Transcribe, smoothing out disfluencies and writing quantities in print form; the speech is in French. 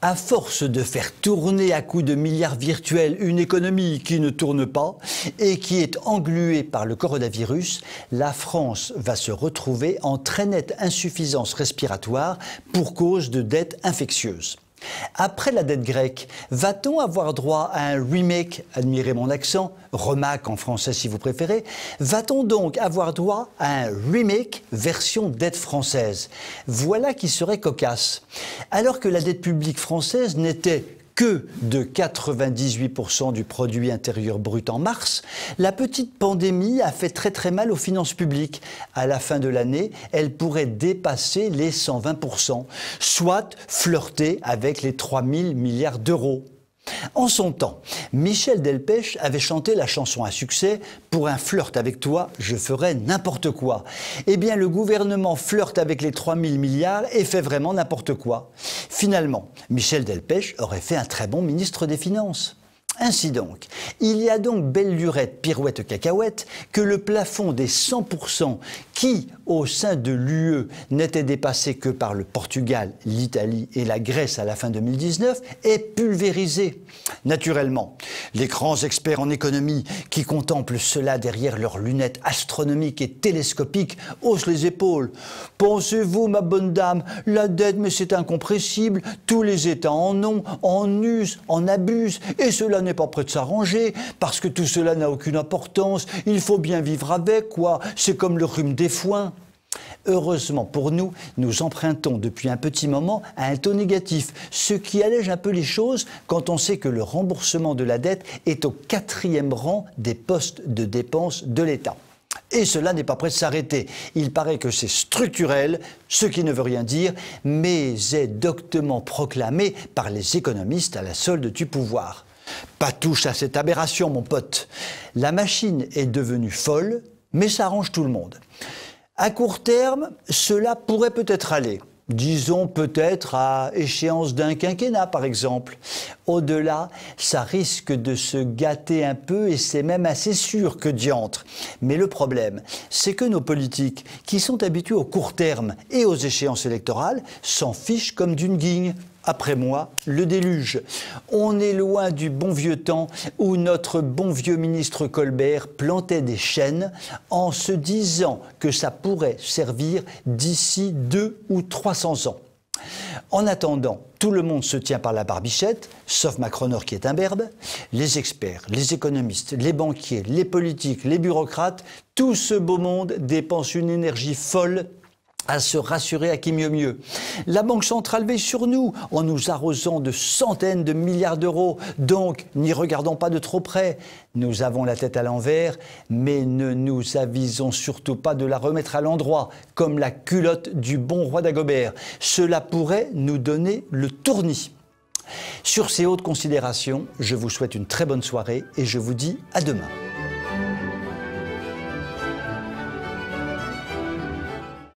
À force de faire tourner à coups de milliards virtuels une économie qui ne tourne pas et qui est engluée par le coronavirus, la France va se retrouver en très nette insuffisance respiratoire pour cause de dettes infectieuses. Après la dette grecque, va-t-on avoir droit à un remake, admirez mon accent, remake en français si vous préférez, va-t-on donc avoir droit à un remake version dette française? Voilà qui serait cocasse. Alors que la dette publique française n'était que de 98% du produit intérieur brut en mars, la petite pandémie a fait très mal aux finances publiques. À la fin de l'année, elle pourrait dépasser les 120%, soit flirter avec les 3 000 milliards d'euros. En son temps, Michel Delpech avait chanté la chanson à succès « Pour un flirt avec toi, je ferai n'importe quoi ». Eh bien, le gouvernement flirte avec les 3 000 milliards et fait vraiment n'importe quoi. Finalement, Michel Delpech aurait fait un très bon ministre des Finances. Ainsi donc, il y a donc belle lurette, pirouette, cacahuète, que le plafond des 100% qui, au sein de l'UE, n'était dépassé que par le Portugal, l'Italie et la Grèce à la fin 2019, est pulvérisé. Naturellement, les grands experts en économie qui contemplent cela derrière leurs lunettes astronomiques et télescopiques haussent les épaules. Pensez-vous, ma bonne dame, la dette, mais c'est incompressible, tous les États en ont, en usent, en abusent, et cela n'est pas prêt de s'arranger, parce que tout cela n'a aucune importance, il faut bien vivre avec, quoi, c'est comme le rhume des foins. Heureusement pour nous, nous empruntons depuis un petit moment à un taux négatif, ce qui allège un peu les choses quand on sait que le remboursement de la dette est au 4e rang des postes de dépenses de l'État. Et cela n'est pas prêt de s'arrêter. Il paraît que c'est structurel, ce qui ne veut rien dire, mais est doctement proclamé par les économistes à la solde du pouvoir. Pas touche à cette aberration, mon pote. La machine est devenue folle, mais ça arrange tout le monde. À court terme, cela pourrait peut-être aller. Disons peut-être à échéance d'un quinquennat, par exemple. Au-delà, ça risque de se gâter un peu et c'est même assez sûr que diantre. Mais le problème, c'est que nos politiques, qui sont habitués au court terme et aux échéances électorales, s'en fichent comme d'une guigne. Après moi, le déluge. On est loin du bon vieux temps où notre bon vieux ministre Colbert plantait des chênes en se disant que ça pourrait servir d'ici 200 ou 300 ans. En attendant, tout le monde se tient par la barbichette, sauf Macronor qui est imberbe. Les experts, les économistes, les banquiers, les politiques, les bureaucrates, tout ce beau monde dépense une énergie folle à se rassurer à qui mieux. La Banque centrale veille sur nous en nous arrosant de centaines de milliards d'euros. Donc, n'y regardons pas de trop près. Nous avons la tête à l'envers, mais ne nous avisons surtout pas de la remettre à l'endroit, comme la culotte du bon roi Dagobert. Cela pourrait nous donner le tournis. Sur ces hautes considérations, je vous souhaite une très bonne soirée et je vous dis à demain.